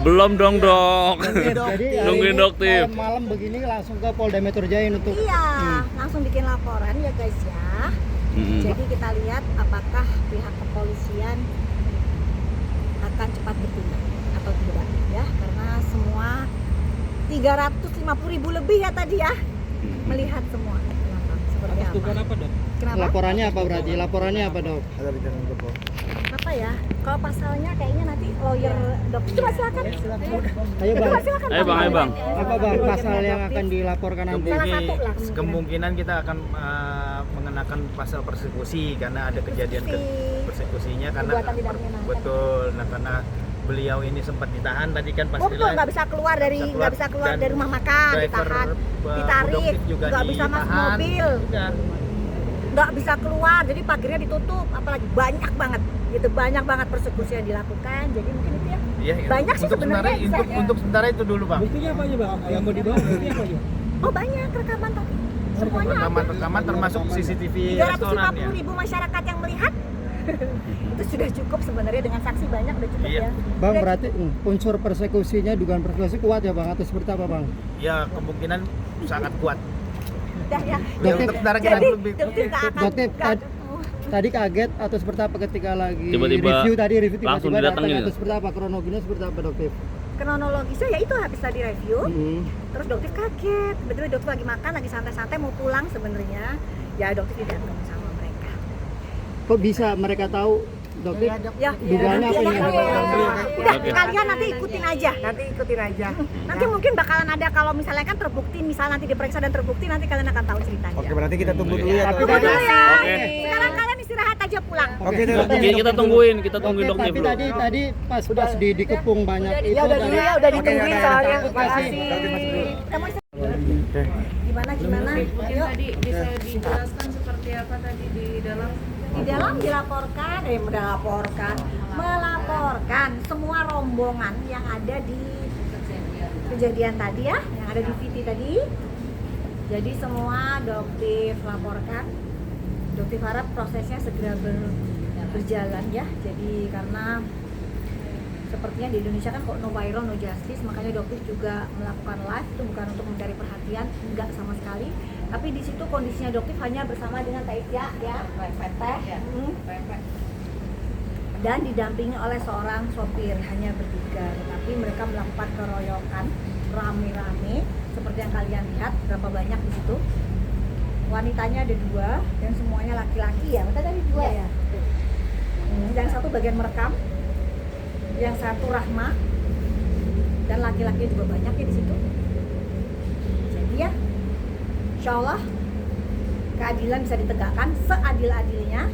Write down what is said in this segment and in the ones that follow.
Belum dong dok. Jadi Nungguin Doktif. malam begini langsung ke Polda Metro Jaya untuk langsung bikin laporan ya guys ya. Jadi kita lihat apakah pihak kepolisian akan cepat bertindak atau tidak ya, karena semua 350.000 lebih ya tadi ya melihat semua. Seperti apa? Kenapa? laporannya apa berarti? Laporannya apa dok? Apa ya? Kalau pasalnya kayaknya nanti lawyer dok. Coba silakan. Ayo bang. Coba silakan. Ayo bang. Apa bang pasal yang akan dilaporkan nanti? Salah satu lah. Kemungkinan kita akan mengenakan pasal persekusi karena ada kejadian persekusinya karena Perbuatan tidak menyenangkan. betul. Nah karena beliau ini sempat ditahan tadi kan pas Betul, nggak bisa keluar dari rumah makan, ditahan, ditarik, nggak bisa masuk mobil, nggak bisa keluar, jadi pagernya ditutup, apalagi banyak banget persekusi yang dilakukan, jadi mungkin itu ya. Iya, banyak sih sebenarnya. Untuk sementara itu dulu bang. Buktinya apa aja bang? Yang mau dibawa buktinya apa aja? Oh banyak rekaman tadi, semuanya Rekaman termasuk CCTV restoran ya. 350.000 masyarakat yang melihat. Itu sudah cukup sebenarnya, dengan saksi banyak udah cukup ya. Bang berarti unsur persekusinya, dugaan persekusi kuat ya bang atau seperti apa bang? Ya kemungkinan sangat kuat. Udah ya. Dokter, sementara kita Jadi lebih dokter nggak akan. Dokter, tadi kaget atau seperti apa ketika lagi Tiba-tiba review langsung tiba-tiba didatengin. atau seperti apa, kronologinya seperti apa dokter? Kronologisnya ya itu habis tadi review. Terus dokter kaget, kebetulan dokter lagi makan, lagi santai-santai mau pulang sebenarnya. Ya dokter tidak ketemu sama mereka. Kok bisa mereka tahu dokter? Ya, dugaannya apa ini? Udah, kalian nanti ikutin aja. Nanti mungkin bakalan ada, kalau misalnya kan terbukti, misalnya nanti diperiksa dan terbukti, nanti kalian akan tahu ceritanya. Oke, berarti kita tunggu dulu ya. Tunggu dulu ya. Oke. Sekarang kalian istirahat aja pulang. Oke, Kita tungguin Doktif Tapi dulu. tadi pas dikepung banyak itu Udah dari ditungguin soalnya. Makasih. Kita mau Gimana? Ayo. Tadi bisa dijelaskan seperti apa tadi di dalam? Di dalam melaporkan semua rombongan yang ada di kejadian tadi ya, yang ada di VT tadi. Jadi semua Doktif laporkan. Doktif harap prosesnya segera berjalan ya. Jadi karena sepertinya di Indonesia kan kok no viral no justice, makanya Doktif juga melakukan live itu bukan untuk mencari perhatian, enggak sama sekali. Tapi di situ kondisinya Doktif hanya bersama dengan Taisya ya, Teteh, dan didampingi oleh seorang sopir, hanya bertiga. Tetapi mereka melakukan keroyokan rame-rame seperti yang kalian lihat, berapa banyak di situ. Wanitanya ada 2 dan semuanya laki-laki ya, betul tadi 2 ya. Yang satu bagian merekam, yang satu Rahma, dan laki-laki juga banyak ya di situ. Jadi ya, insya Allah keadilan bisa ditegakkan seadil-adilnya,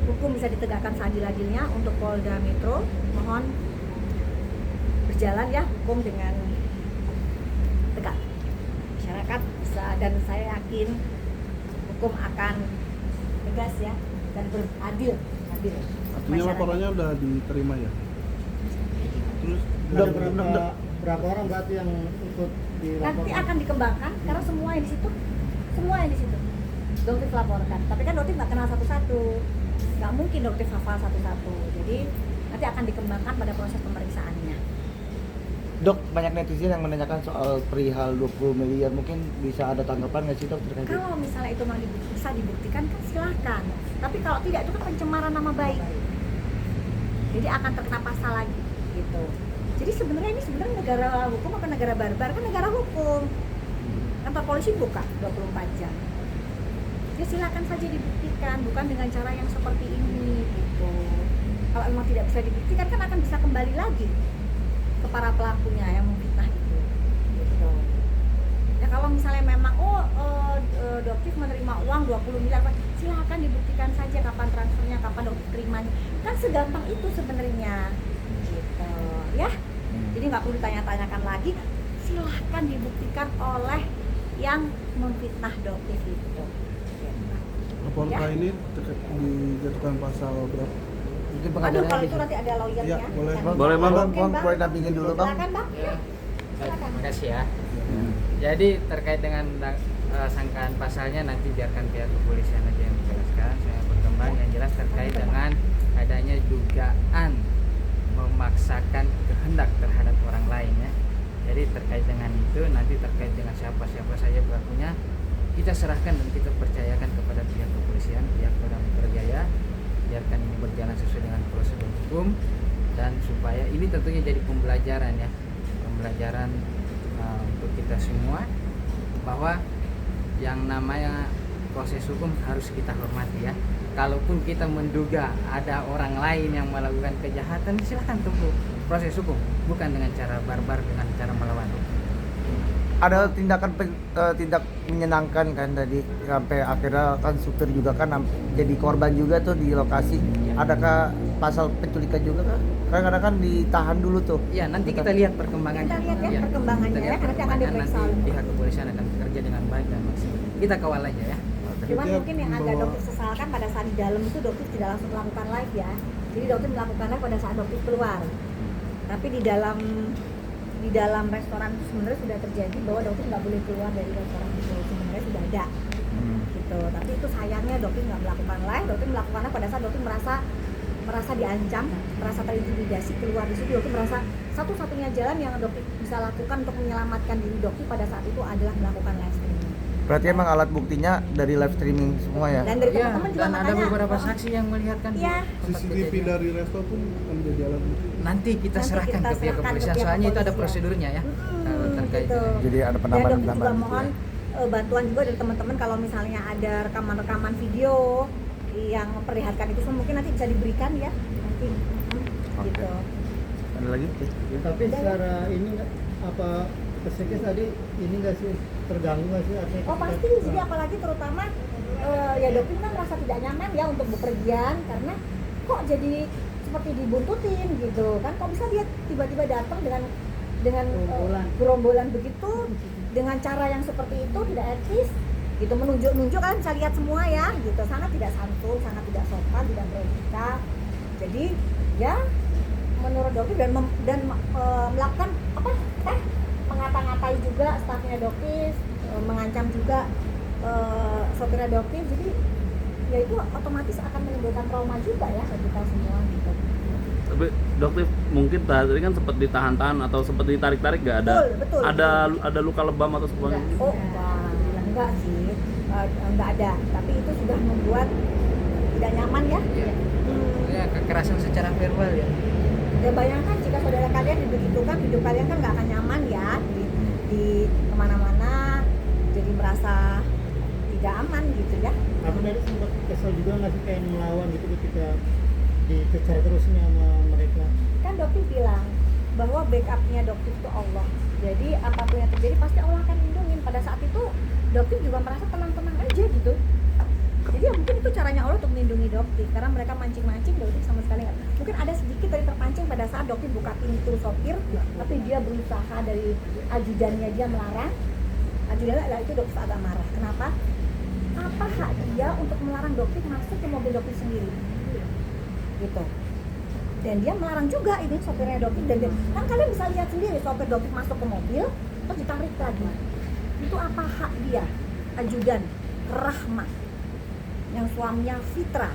hukum bisa ditegakkan seadil-adilnya untuk Polda Metro. Mohon berjalan ya hukum dengan tegak, masyarakat bisa, dan saya yakin hukum akan tegas ya dan beradil. Artinya laporannya udah diterima ya? Terus Ada berapa orang berarti yang ikut dilaporkan? Nanti akan dikembangkan karena semua yang di situ Doktif laporkan. Tapi kan Doktif nggak kenal satu-satu, nggak mungkin Doktif hafal satu-satu. Jadi nanti akan dikembangkan pada proses pemeriksaannya. Dok, banyak netizen yang menanyakan soal perihal 20 miliar, mungkin bisa ada tanggapan nggak sih dok terkait itu? Kalau misalnya itu memang bisa dibuktikan kan silakan. Tapi kalau tidak, itu kan pencemaran nama baik. Jadi akan terkena pasal lagi gitu. Jadi sebenarnya ini negara hukum apa negara barbar? Kan negara hukum. Kantor polisi buka 24 jam. Ya silakan saja dibuktikan, bukan dengan cara yang seperti ini gitu. Kalau memang tidak bisa dibuktikan kan akan bisa kembali lagi ke para pelakunya yang memfitnah itu gitu. Ya kalau misalnya memang Doktif menerima uang 20 miliar, silakan dibuktikan saja kapan transfernya, kapan Doktif terimanya. Kan segampang itu sebenarnya gitu ya. Jadi nggak perlu ditanya-tanyakan lagi, silahkan dibuktikan oleh yang memfitnah Doktif itu. laporan Ya. ini dijatuhkan pasal berapa? Mungkin Aduh, pengacaranya kalau itu bisa. nanti ada lawyernya. Ya, boleh. Boleh, Bang. Boleh dampingin dulu bang. Silakan Bang. Ya. Silakan. Terima kasih ya. Jadi terkait dengan sangkaan pasalnya nanti biarkan pihak kepolisian aja yang menjelaskan. Saya berkembang yang jelas terkait dengan adanya dugaan memaksakan kehendak terhadap terkait dengan itu, nanti terkait dengan siapa saja pelakunya, kita serahkan dan kita percayakan kepada pihak kepolisian, pihak Polda Metro Jaya, biarkan ini berjalan sesuai dengan prosedur hukum, dan supaya ini tentunya jadi pembelajaran ya, untuk kita semua, bahwa yang namanya proses hukum harus kita hormati ya. Kalaupun kita menduga ada orang lain yang melakukan kejahatan, silahkan tempuh proses hukum, bukan dengan cara barbar, dengan cara melawan hukum. Ada tindak menyenangkan kan tadi, sampai akhirnya kan supir juga kan jadi korban juga tuh di lokasi. Adakah pasal penculikan juga kan? Kadang-kadang kan ditahan dulu tuh. Ya, nanti kita lihat perkembangannya. Kita lihat ya Iya, perkembangannya kita lihat ya, nanti akan perkembangan, diperiksa. nanti pihak kepolisian akan bekerja dengan baik dan maksimal. Kita kawal aja ya. Cuman Dia mungkin yang agak membawa- dokter sesalkan pada saat di dalam itu dokter tidak langsung melakukan live ya. Jadi dokter melakukan live pada saat dokter keluar. Tapi di dalam restoran itu sebenarnya sudah terjadi bahwa dokter nggak boleh keluar dari restoran itu, sebenarnya sudah ada gitu. Tapi itu sayangnya dokter nggak melakukan live, dokter melakukannya pada saat dokter merasa diancam, merasa terintimidasi keluar di situ. Dokter merasa satu-satunya jalan yang dokter bisa lakukan untuk menyelamatkan diri dokter pada saat itu adalah melakukan live streaming. Berarti emang alat buktinya dari live streaming semua ya? Dan dari Iya, teman-teman juga dan ada makanya beberapa saksi yang melihat kan Iya. tempat CCTV kejadian. dari resto pun akan menjadi alat bukti. Nanti kita Nanti serahkan kita ke pihak serahkan ke kepolisian, pihak soalnya itu ada kepolisian. prosedurnya ya. Kalau terkait gitu. dengan- Jadi ada Dan dokter juga penambahan-penambahan gitu mohon ya? bantuan juga dari teman-teman kalau misalnya ada rekaman-rekaman video yang memperlihatkan itu semua mungkin nanti bisa diberikan ya nanti. Gitu. Ada lagi? Tapi secara ini nggak, apa psikis tadi ini nggak sih terganggu nggak sih artinya? Oh pasti, jadi apalagi terutama ya dokter kan merasa tidak nyaman ya untuk bepergian karena kok jadi seperti dibuntutin gitu kan, kok bisa dia tiba-tiba datang dengan gerombolan begitu dengan cara yang seperti itu, tidak etis gitu, menunjuk-nunjuk kan bisa lihat semua ya gitu, sangat tidak santun, sangat tidak sopan, tidak beretika. Jadi ya menurut dokter dan melakukan mengata-ngatai juga stafnya dokter, mengancam juga sopirnya dokter, jadi ya itu otomatis akan menimbulkan trauma juga ya bagi kita semua gitu. Tapi dokter mungkin tadi kan sempat ditahan-tahan atau sempat ditarik-tarik nggak ada? Betul. Ada luka lebam atau sebagainya? Oh enggak sih, enggak ada, tapi itu sudah membuat tidak nyaman ya. Iya. Ya, kekerasan secara verbal ya. Ya bayangkan jika saudara kalian dibegitukan, hidup kalian kan nggak akan nyaman ya di kemana-mana, jadi merasa tidak aman gitu ya. Aku dari sempat kesel juga nggak sih kayak melawan gitu ketika dikejar terusnya sama mereka. Kan dokter bilang bahwa backupnya dokter itu Allah, jadi apapun yang terjadi pasti Allah akan lindungin. Pada saat itu dokter juga merasa tenang-tenang aja gitu. Jadi ya mungkin itu caranya Allah untuk melindungi dokter, karena mereka mancing-mancing dokter sama sekali nggak. Mungkin ada sedikit dari terpancing pada saat dokter buka pintu sopir, tapi dia berusaha dari ajudannya dia melarang. Ajudannya lah itu dokter agak marah. Kenapa? Apa hak dia untuk melarang dokter masuk ke mobil dokter sendiri? Gitu. Dan dia melarang juga ini sopirnya dokter, dan kan kalian bisa lihat sendiri sopir dokter masuk ke mobil terus ditarik lagi. Itu apa hak dia? Ajudan Rahma yang suaminya Fitra,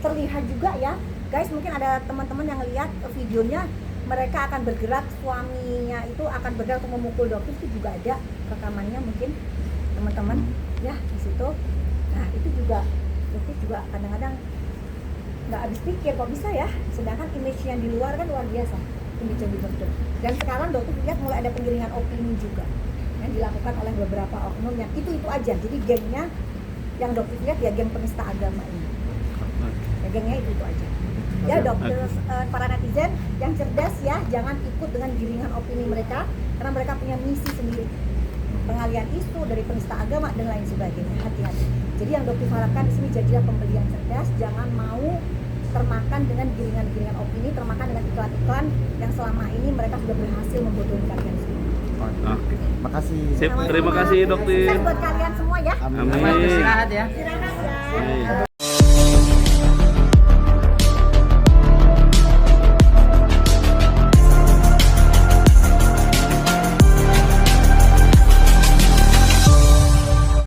terlihat juga ya guys, mungkin ada teman-teman yang lihat videonya, mereka akan bergerak, suaminya itu akan bergerak untuk memukul dokter, itu juga ada rekamannya mungkin teman-teman ya di situ. Nah itu juga dokter juga kadang-kadang nggak habis pikir kok bisa ya, sedangkan image yang di luar kan luar biasa, image yang dibentuk. Dan sekarang dokter lihat mulai ada penggiringan opini juga yang dilakukan oleh beberapa oknum yang itu aja. Jadi gengnya yang dokter lihat ya geng penista agama ini, ya gengnya itu aja ya. Dokter para netizen yang cerdas ya, jangan ikut dengan giringan opini mereka, karena mereka punya misi sendiri, pengalian isu dari penista agama dan lain sebagainya. Hati-hati. Jadi yang dokter harapkan di sini jadilah pembeli yang cerdas, jangan mau termakan dengan giringan-giringan opini, termakan dengan iklan-iklan yang selama ini mereka sudah berhasil membodohi kalian semua. Makasih. Sip, terima kasih dokter. Sukses buat kalian semua ya. Amin. Amin. Selamat istirahat ya. Istirahat ya. Amin.